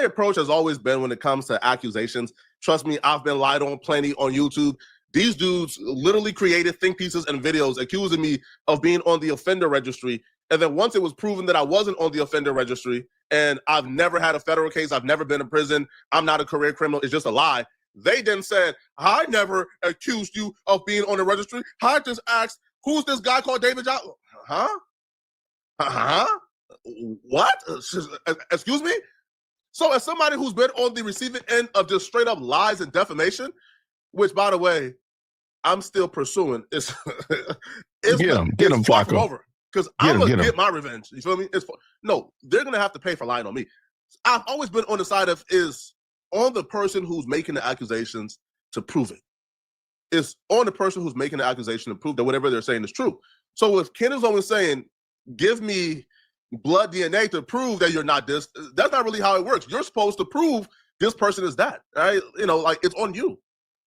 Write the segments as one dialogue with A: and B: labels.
A: my approach has always been when it comes to accusations, trust me, I've been lied on plenty on YouTube. These dudes literally created think pieces and videos accusing me of being on the offender registry. And then once it was proven that I wasn't on the offender registry and I've never had a federal case, I've never been in prison, I'm not a career criminal, it's just a lie. They then said, I never accused you of being on the registry. I just asked, who's this guy called David Johnson? What? Excuse me? So as somebody who's been on the receiving end of just straight up lies and defamation, which, by the way, I'm still pursuing, get him, Flakko. Over. Because I'm going to get my revenge. You feel me? No, they're going to have to pay for lying on me. I've always been on the side of is on the person who's making the accusations to prove it. It's on the person who's making the accusation to prove that whatever they're saying is true. So if Candace Owens saying, give me blood DNA to prove that you're not this, that's not really how it works. You're supposed to prove this person is that, right? You know, like it's on you.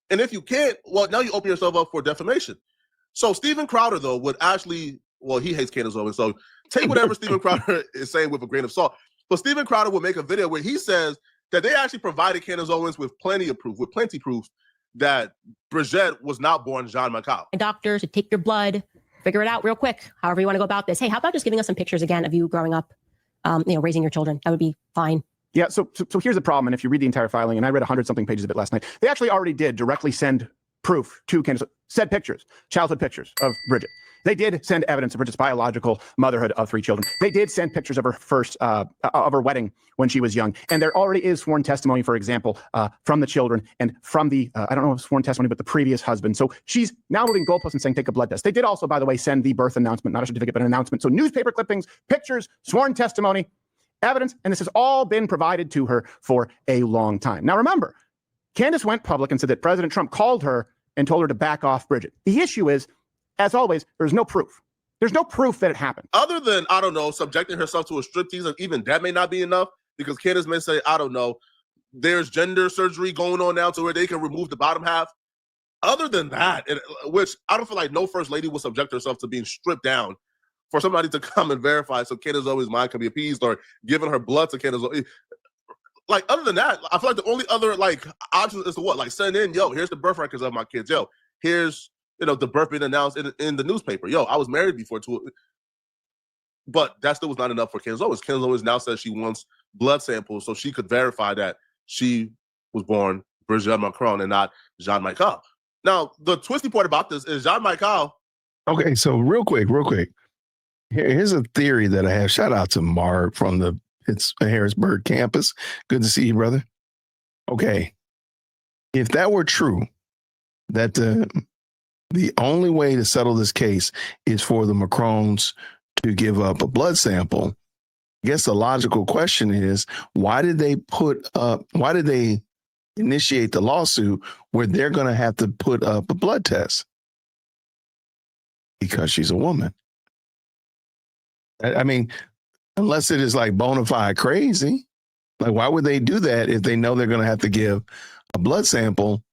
A: And if you can't, well, now you open yourself up for defamation. So Steven Crowder, though, would actually, well, he hates Candace Owens, so take whatever Steven Crowder is saying with a grain of salt. But Steven Crowder would make a video where he says that they actually provided Candace Owens with plenty proof that Brigitte was not born Jean Macron.
B: Doctors to take your blood, figure it out real quick, however you want to go about this. Hey, how about just giving us some pictures again of you growing up, raising your children? That would be fine.
C: Yeah, so here's the problem, and if you read the entire filing, and I read 100-something pages of it last night, they actually already did directly send proof to Candace, said pictures, childhood pictures of Brigitte. They did send evidence of Brigitte's biological motherhood of 3 children. They did send pictures of her first, of her wedding when she was young. And there already is sworn testimony, for example, from the children and from the, I don't know if sworn testimony, but the previous husband. So she's now moving goalposts and saying, take a blood test. They did also, by the way, send the birth announcement, not a certificate, but an announcement. So newspaper clippings, pictures, sworn testimony, evidence, and this has all been provided to her for a long time. Now, remember, Candace went public and said that President Trump called her and told her to back off Brigitte. The issue is, as always, there's no proof. There's no proof that it happened.
A: Other than, I don't know, subjecting herself to a striptease, and even that may not be enough, because Candace may say, I don't know, there's gender surgery going on now to where they can remove the bottom half. Other than that, which I don't feel like no first lady will subject herself to being stripped down for somebody to come and verify so Candace Owens' mind can be appeased, or giving her blood to Candace Owens. Like, other than that, I feel like the only other, like, option is to what? Like, send in, yo, here's the birth records of my kids. Yo, here's, the birth being announced in the newspaper. Yo, I was married before, too. But that still was not enough for Candace Owens. Candace Owens now says she wants blood samples so she could verify that she was born Brigitte Macron and not Jean Michael. Now, the twisty part about this is Jean Michael.
D: Okay, so real quick. Here's a theory that I have. Shout out to Mark from the Harrisburg campus. Good to see you, brother. Okay, if that were true, that the only way to settle this case is for the Macrons to give up a blood sample, I guess the logical question is, why did they initiate the lawsuit where they're going to have to put up a blood test? Because she's a woman. I mean, unless it is like bona fide crazy, like why would they do that if they know they're going to have to give a blood sample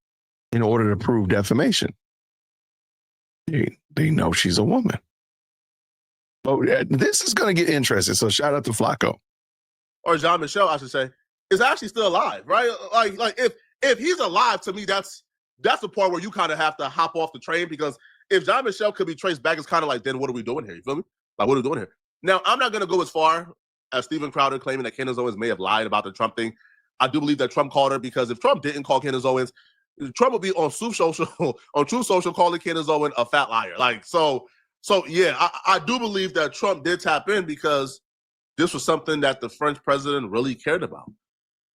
D: in order to prove defamation? They know she's a woman. But this is going to get interesting. So shout out to Flakko.
A: Or Jean-Michel, I should say, is actually still alive, right? Like if he's alive, to me, that's the part where you kind of have to hop off the train, because if Jean-Michel could be traced back, it's kind of like, then what are we doing here? You feel me? Like, what are we doing here? Now, I'm not going to go as far as Steven Crowder claiming that Candace Owens may have lied about the Trump thing. I do believe that Trump called her, because if Trump didn't call Candace Owens, Trump would be on Truth Social calling Candace Owens a fat liar. Like, so yeah, I do believe that Trump did tap in, because this was something that the French president really cared about.